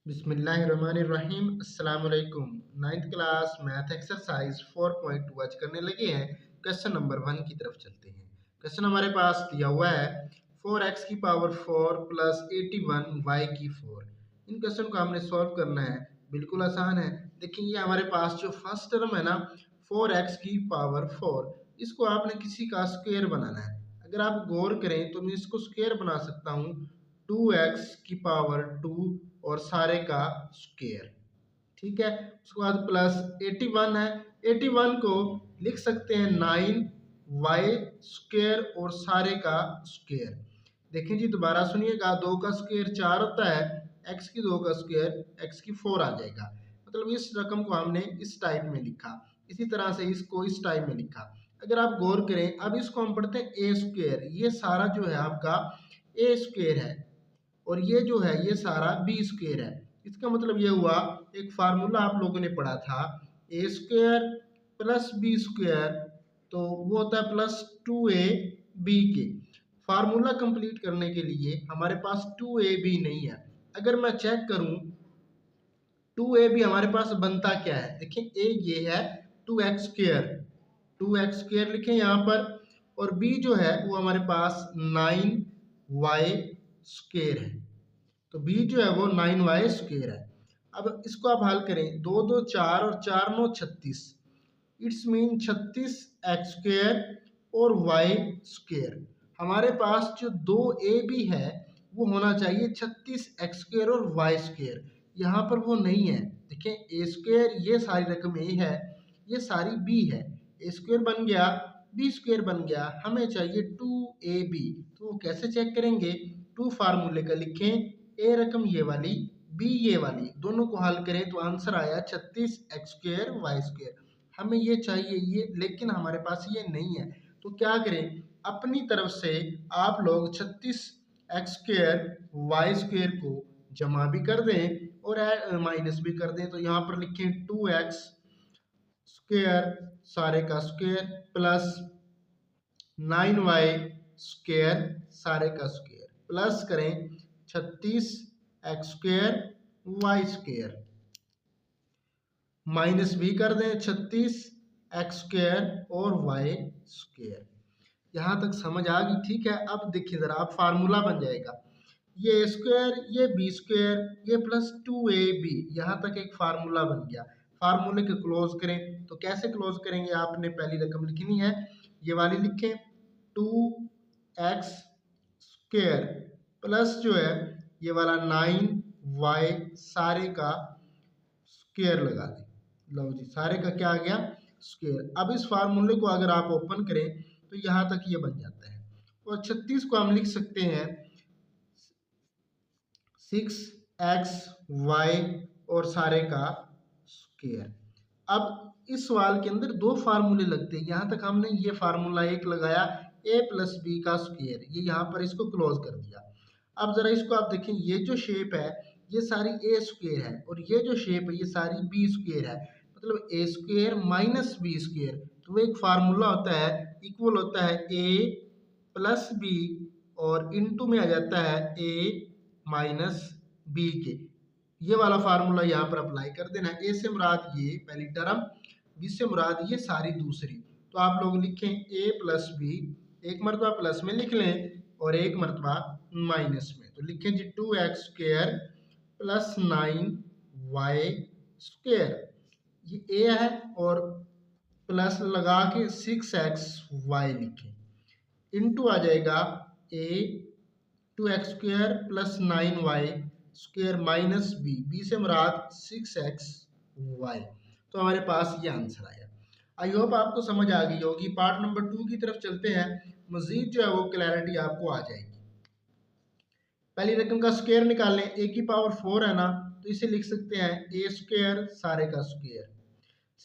बिस्मिल्लाहिर्रहमानिर्रहीम अस्सलाम वालेकुम। 9th क्लास मैथ एक्सरसाइज 4.2 आज करने लगे हैं। क्वेश्चन नंबर 1 की तरफ चलते हैं। क्वेश्चन हमारे पास दिया हुआ है 4x की पावर 4 प्लस 81 y की 4। इन क्वेश्चन को हमने सॉल्व करना है। बिल्कुल आसान है। देखिए ये हमारे पास जो फर्स्ट टर्म है ना 4x की पावर 4, इसको आपने किसी का स्क्वायर बनाना है। अगर आप गौर करें तो मैं इसको स्क्वायर बना सकता हूँ 2x की पावर 2 और सारे का स्क्वायर। ठीक है, उसके बाद प्लस 81 है। 81 को लिख सकते हैं 9y स्क्वायर और सारे का स्क्वायर। देखिए जी दोबारा सुनिएगा, 2 का स्क्वायर 4 होता है, x की 2 का स्क्वायर x की 4 आ जाएगा। मतलब इस रकम को हमने इस टाइप में लिखा, इसी तरह से इसको इस टाइप में लिखा। अगर आप गौर करें, अब इसको हम पढ़ते हैं ए स्क्वायर। ये सारा जो है आपका ए स्क्वायर है और ये जो है ये सारा बी स्क्वायर है। इसका मतलब ये हुआ, एक फार्मूला आप लोगों ने पढ़ा था ए स्क्वायर प्लस बी स्क्वायर, तो वो होता है प्लस 2ab के। फार्मूला कंप्लीट करने के लिए हमारे पास 2ab नहीं है। अगर मैं चेक करूं 2ab हमारे पास बनता क्या है, देखिए ए ये है 2x स्क्वायर, 2x स्क्वायर लिखें यहाँ पर, और b जो है वो हमारे पास 9y स्क्वायर है। तो b जो है वो 9y स्क्वायर है। अब इसको आप हल करें, 2 2 4 और 4 9 36, इट्स मीन 36 एक्स स्क्वायर और वाई स्क्वायर। हमारे पास जो दो ए बी है वो होना चाहिए 36 एक्स स्क्वायर और वाई स्क्वायर। यहाँ पर वो नहीं है। देखिए ए स्क्वायर ये सारी रकम ए है, ये सारी बी है। ए स्क्वायर बन गया, बी स्क्वायर बन गया, हमें चाहिए 2ab। तो वो कैसे चेक करेंगे, 2 फार्मूले का लिखें, ए रकम ये वाली, बी ये वाली, दोनों को हल करें तो आंसर आया 36 एक्स स्क्वायर वाई स्क्वायर। हमें ये चाहिए ये, लेकिन हमारे पास ये नहीं है। तो क्या करें, अपनी तरफ से आप लोग 36 एक्स स्क्वायर वाई स्क्वायर को जमा भी कर दें और माइनस भी कर दें। तो यहाँ पर लिखें 2x स्क्वायर सारे का स्क्वायर प्लस 9y स्क्वायर सारे का स्क्वायर, प्लस करें 36 x square y square, minus भी कर दें 36 एक्स स्क्वायर और वाई स्क्वायर। यहाँ तक समझ आ गई? ठीक है। अब देखिए जरा, आप फार्मूला बन जाएगा, ये ए स्क्वायर ये बी स्क्वायर ये प्लस 2ab, यहाँ तक एक फार्मूला बन गया। फार्मूले को क्लोज करें, तो कैसे क्लोज करेंगे, आपने पहली रकम लिखनी है, ये वाली लिखें 2x स्क्वायर प्लस जो है ये वाला 9y सारे का स्क्वायर लगा दें। लो जी, सारे का क्या आ गया, स्क्वायर। अब इस फार्मूले को अगर आप ओपन करें तो यहाँ तक ये बन जाता है, और 36 को हम लिख सकते हैं 6xy और सारे का स्क्वायर। अब इस सवाल के अंदर दो फार्मूले लगते हैं, यहाँ तक हमने ये फार्मूला एक लगाया a प्लस बी का स्क्वायर, ये यहाँ पर इसको क्लोज कर दिया। अब जरा इसको आप देखें, ये जो शेप है ये सारी ए स्क्वायर है और ये जो शेप है ये सारी बी स्क्वायर है, मतलब ए स्क्वायर माइनस बी स्क्वायर। तो वो एक फार्मूला होता है, इक्वल होता है ए प्लस बी और इनटू में आ जाता है ए माइनस बी के। ये वाला फार्मूला यहाँ पर अप्लाई कर देना है। ए से मुराद ये पहली टर्म, बी से मुराद ये सारी दूसरी। तो आप लोग लिखें ए प्लस बी, एक मरतबा प्लस में लिख लें और एक मरतबा माइनस में। तो लिखें जी 2x square plus 9y square, ये ए है, और प्लस लगा के 6xy लिखें, इनटू आ जाएगा a 2x square plus 9y square minus b, b से मुराद 6xy। तो हमारे पास ये आंसर आया। आई होप आपको समझ आ गई होगी। पार्ट नंबर 2 की तरफ चलते हैं, मजीद जो है वो क्लैरिटी आपको आ जाएगी। पहली रकम का स्क्वायर निकालें, ए की पावर 4 है ना, तो इसे लिख सकते हैं ए स्क्वायर सारे का स्क्वायर।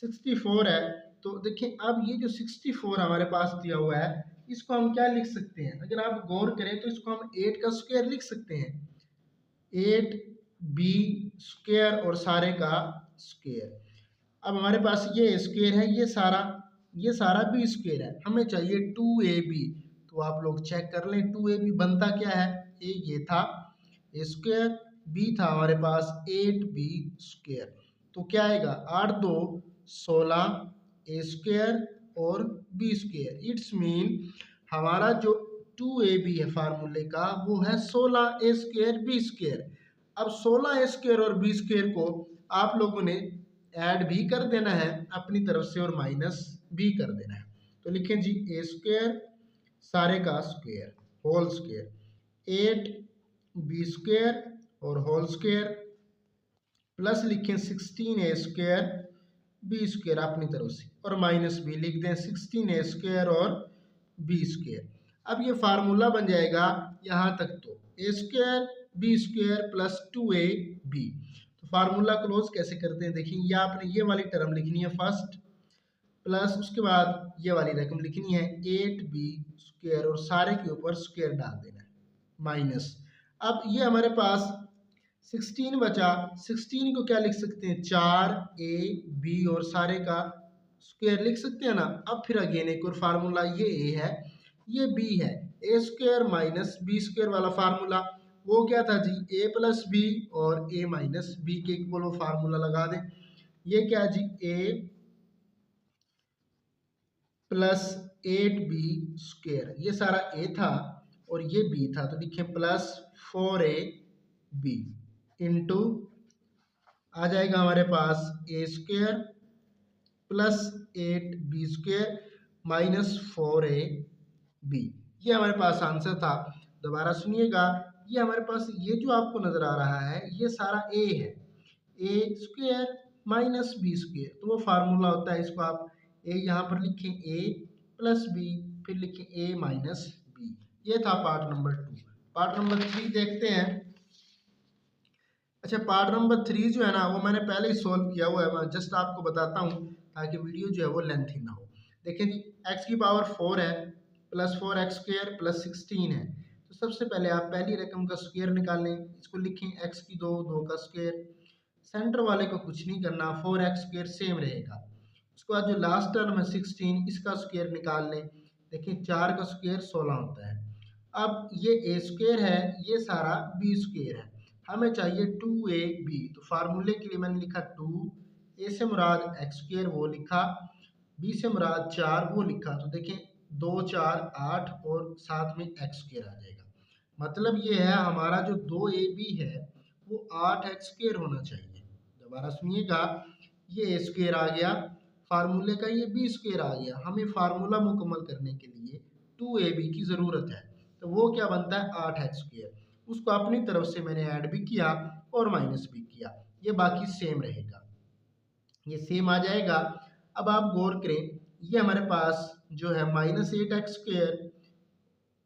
64 है, तो देखिए अब ये जो 64 हमारे पास दिया हुआ है इसको हम क्या लिख सकते हैं, अगर आप गौर करें तो इसको हम 8 का स्क्वायर लिख सकते हैं, 8b स्क्वायर और सारे का स्क्वायर। अब हमारे पास ये स्क्वायर है, ये सारा बी स्क्वायर है, हमें चाहिए 2ab। तो आप लोग चेक कर लें 2ab बनता क्या है, ए ये था ए स्क्वायर, बी था हमारे पास 8b स्क्वायर। तो क्या आएगा 8 2 16 ए स्क्वायर और बी स्क्वायर। इट्स मीन हमारा जो 2ab है फार्मूले का वो है 16 ए स्क्वायर बी स्क्वायर। अब 16 ए स्क्वायर और बी स्क्वायर को आप लोगों ने ऐड भी कर देना है अपनी तरफ से और माइनस भी कर देना है। तो लिखें जी ए स्क्वायर सारे का square whole square 8 b square और होल स्क्वायर प्लस लिखें 16 ए स्क्वायर बी स्क्वायर अपनी तरफ से और माइनस भी लिख दें 16 ए स्क्वायर और बी स्क्वायर। अब ये फार्मूला बन जाएगा यहाँ तक तो A square B square plus 2a B. तो फार्मूला क्लोज कैसे करते हैं देखिए, ये आपने ये वाली टर्म लिखनी है फर्स्ट प्लस उसके बाद ये वाली रकम लिखनी है 8b स्क्वायर और सारे के ऊपर स्क्वायर डाल देना है माइनस। अब ये हमारे पास 16 बचा, 16 को क्या लिख सकते हैं 4ab और सारे का स्क्वायर लिख सकते हैं ना। अब फिर अगेन एक और फार्मूला, ये a है ये b है, ए स्क्वायर माइनस बी स्क्वायर वाला फार्मूला वो क्या था जी a प्लस बी और a माइनस बी के इक्वल वो फार्मूला लगा दें। ये क्या जी a प्लस 8b स्क्वायर, ये सारा a था और ये b था तो लिखें प्लस 4ab इंटू आ जाएगा हमारे पास a square plus 8b square minus 4ab। ये हमारे पास आंसर था। दोबारा सुनिएगा, ये हमारे पास ये जो आपको नजर आ रहा है ये सारा a है, a square minus b square तो वो फार्मूला होता है। इसको आप a यहाँ पर लिखें a प्लस बी फिर लिखें a माइनस बी। ये था पार्ट नंबर 2। पार्ट नंबर 3 देखते हैं। अच्छा पार्ट नंबर 3 जो है ना वो मैंने पहले ही सॉल्व किया हुआ है, मैं जस्ट आपको बताता हूँ ताकि वीडियो जो है वो लेंथी ना हो। देखिए जी x की पावर 4 है प्लस 4x स्क्वायर प्लस 16 है। तो सबसे पहले आप पहली रकम का स्क्वायर निकाल लें, इसको लिखें x की 2 2 का स्क्वायर, सेंटर वाले को कुछ नहीं करना 4x स्क्वायर सेम रहेगा। उसके बाद जो लास्ट टर्म है 16 इसका स्क्वायर निकाल लें। देखिए 4 का स्क्वायर 16 होता है। अब ये a स्क्वायर है ये सारा b स्क्वायर है, हमें चाहिए 2ab। तो फार्मूले के लिए मैंने लिखा 2, a से मुराद x स्क्वायर वो लिखा, b से मुराद 4 वो लिखा। तो देखें 2 4 8 और साथ में x स्क्वायर आ जाएगा। मतलब ये है हमारा जो 2ab है वो 8x स्क्वायर होना चाहिए। दोबारा सुनिएगा, ये a स्क्वायर आ गया फार्मूले का, ये b स्क्वायर आ गया। हमें फार्मूला मुकम्मल करने के लिए 2ab की ज़रूरत है तो वो क्या बनता है 8x स्क्वायर। उसको अपनी तरफ से मैंने ऐड भी किया और माइनस भी किया, ये बाकी सेम रहेगा, ये सेम आ जाएगा। अब आप गौर करें, ये हमारे पास जो है minus 8x square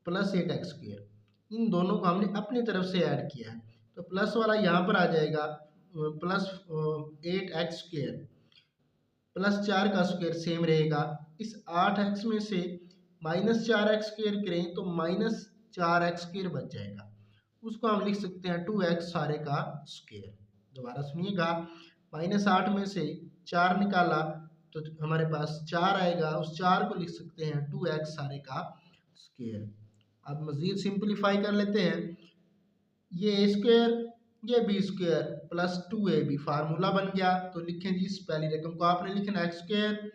plus 8x square इन दोनों को हमने अपनी तरफ से ऐड किया है तो प्लस वाला यहाँ पर आ जाएगा प्लस 8x स्क्वायर प्लस 4 का स्क्वायर सेम रहेगा। इस 8x में से माइनस 4x स्क्वायर करें तो माइनस 4x स्क्वायर बच जाएगा, उसको हम लिख सकते हैं 2x सारे का स्क्वायर। दोबारा सुनिएगा, माइनस 8 में से 4 निकाला तो हमारे पास 4 आएगा, उस 4 को लिख सकते हैं 2x सारे का स्क्वायर। अब मज़ीद सिंपलीफाई कर लेते हैं, ये a स्क्वायर ये b square plus 2ab formula बन गया। तो लिखें जी इस पहली रकम को आपने लिखना x स्क्वायर,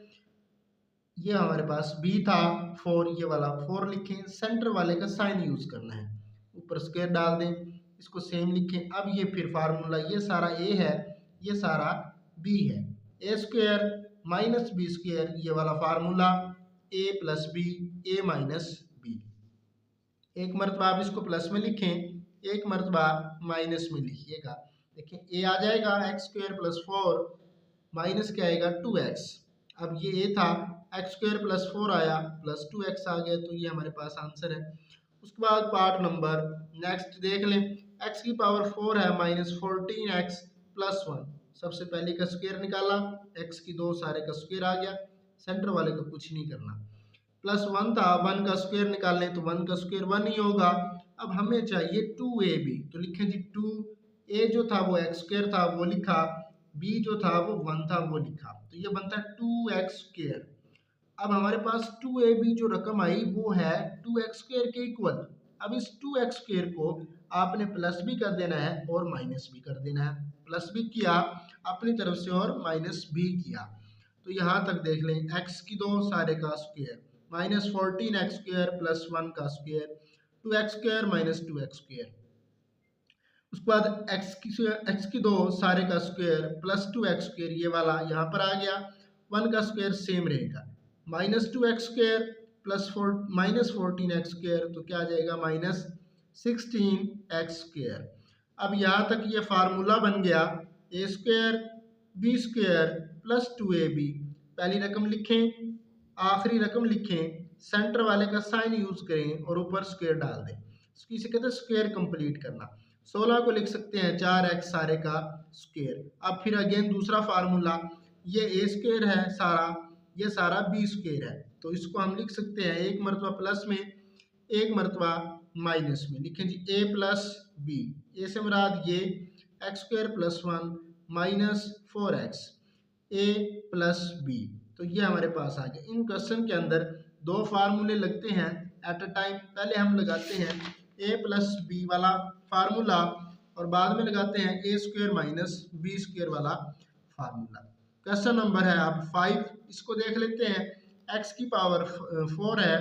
ये हमारे पास b था 4, ये वाला 4 लिखें, सेंटर वाले का साइन यूज़ करना है, ऊपर स्क्वायर डाल दें, इसको सेम लिखें। अब ये फिर फार्मूला ये सारा a है ये सारा b है, a square minus b square ये वाला formula a plus b a minus b. एक मरतबा आप इसको प्लस में लिखें, एक मरतबा माइनस में लिखिएगा। देखिए a आ जाएगा x स्क्वायर प्लस 4 माइनस क्या आएगा 2x। अब ये a था x स्क्वायर प्लस 4 आया प्लस 2x आ गया तो ये हमारे पास आंसर है। उसके बाद पार्ट नंबर नेक्स्ट देख लें, x की पावर 4 है माइनस 14x प्लस 1। सबसे पहले का स्क्वायर निकाला, x की 2 सारे का स्क्वायर आ गया, सेंटर वाले को कुछ नहीं करना। प्लस 1 था 1 का स्क्वायर निकाल लें तो 1 का स्क्वायर 1 ही होगा। अब हमें चाहिए 2ab तो लिखें जी 2a जो था वो x स्क्वायर था वो लिखा, b जो था वो 1 था वो लिखा, तो ये बनता है 2x स्क्वायर। अब हमारे पास 2ab जो रकम आई वो है 2x स्क्वायर के इक्वल। अब इस 2x स्क्वायर को आपने प्लस भी कर देना है और माइनस भी कर देना है। प्लस भी किया अपनी तरफ से और माइनस भी किया। तो यहाँ तक देख लें, एक्स की दो सारे का square minus 14 x square plus 1 का square, 2 x square minus 2 x square. उसके बाद एक्स की दो सारे का स्क्वायर प्लस 2 एक्स स्क्वायर, ये वाला यहाँ पर आ गया। 1 का स्क्वायर सेम रहेगा, minus 2 x square plus minus 14 x square, तो क्या आ जाएगा माइनस 16 एक्स स्क्वायर। अब यहाँ तक ये फार्मूला बन गया A square B square plus 2ab। पहली रकम लिखें, आखिरी रकम लिखें, सेंटर वाले का साइन यूज करें और ऊपर स्क्वायर डाल दें। इसे कहते हैं स्क्वायर कंप्लीट करना। 16 को लिख सकते हैं 4x सारे का स्क्वायर। अब फिर अगेन दूसरा फार्मूला, ये ए स्क्वायर है सारा, ये सारा बी स्क्वायर है, तो इसको हम लिख सकते हैं एक मरतबा प्लस में एक मरतबा माइनस में। लिखें जी ए प्लस बी, ए से मुराद ये x square plus 1 minus 4x ए प्लस बी। तो ये हमारे पास आ गया। इन क्वेश्चन के अंदर दो फार्मूले लगते हैं एट अ टाइम। पहले हम लगाते हैं ए प्लस बी वाला फार्मूला और बाद में लगाते हैं ए स्क्वायर माइनस बी स्क्वायर वाला फार्मूला। क्वेश्चन नंबर है अब 5, इसको देख लेते हैं। एक्स की पावर 4 है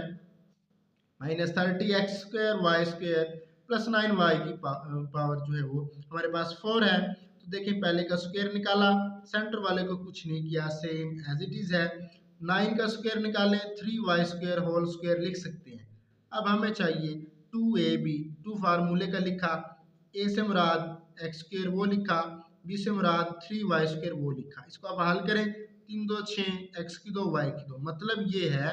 minus 30 x square y square plus 9 y की पावर जो है वो हमारे पास 4 है। तो देखिए पहले का स्क्वायर निकाला, सेंटर वाले को कुछ नहीं किया, सेम एज इट इज है। 9 का स्क्वायर निकालें 3y स्क्वायर होल स्क्वायर लिख सकते हैं। अब हमें चाहिए 2ab, 2 फार्मूले का लिखा, a से मुराद एक्स स्क्वायर वो लिखा, b से मुराद 3y स्क्वायर वो लिखा। इसको आप हल करें, 3 2 6 x की 2 y की 2, मतलब ये है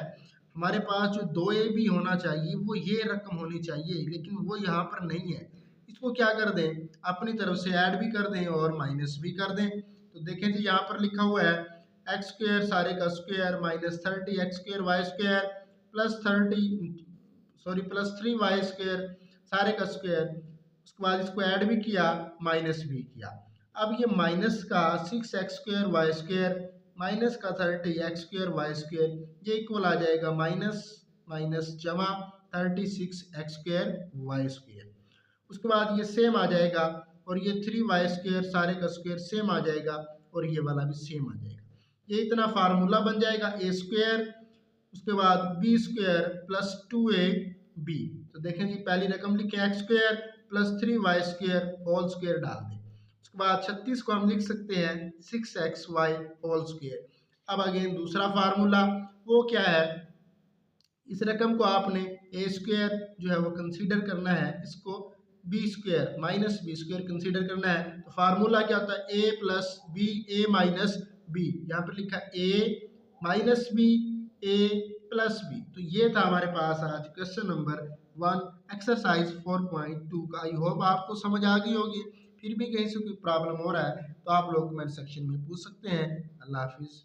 हमारे पास जो 2ab होना चाहिए वो ये रकम होनी चाहिए, लेकिन वो यहाँ पर नहीं है। इसको क्या कर दें, अपनी तरफ से ऐड भी कर दें और माइनस भी कर दें। तो देखें जी यहाँ पर लिखा हुआ है एक्स स्क्वायर सारे का square minus 30 x square y square plus 3y square सारे का स्क्वायर। उसके बाद इसको ऐड भी किया माइनस भी किया। अब ये माइनस का 6x square y square minus का 30x स्क्वायर वाई स्क्वायर, ये इक्वल आ जाएगा माइनस माइनस जमा 36x स्क्वायर वाई स्क्वायर। उसके बाद ये सेम आ जाएगा और ये 3y स्क्वायर सारे का स्क्वायर सेम आ जाएगा और ये वाला भी सेम आ जाएगा। ये इतना फार्मूला बन जाएगा ए स्क्वायर, उसके बाद बी स्क्वायर प्लस 2ab। तो देखें जी पहली रकम लिखें x square plus 3y square whole square डाल दें। उसके बाद 36 को हम लिख सकते हैं 6xy होल स्क्वायर। अब अगेन दूसरा फार्मूला वो क्या है, इस रकम को आपने ए स्क्वायर जो है वो कंसीडर करना है, इसको b square minus b square consider करना है। तो फार्मूला क्या होता है a plus b, a minus b, यहाँ पर लिखा a minus b a plus b. तो ये था हमारे पास आज क्वेश्चन नंबर 1 एक्सरसाइज 4.2 का। आई होप आपको समझ आ गई होगी। फिर भी कहीं से कोई प्रॉब्लम हो रहा है तो आप लोग कमेंट सेक्शन में पूछ सकते हैं। अल्लाह हाफिज़।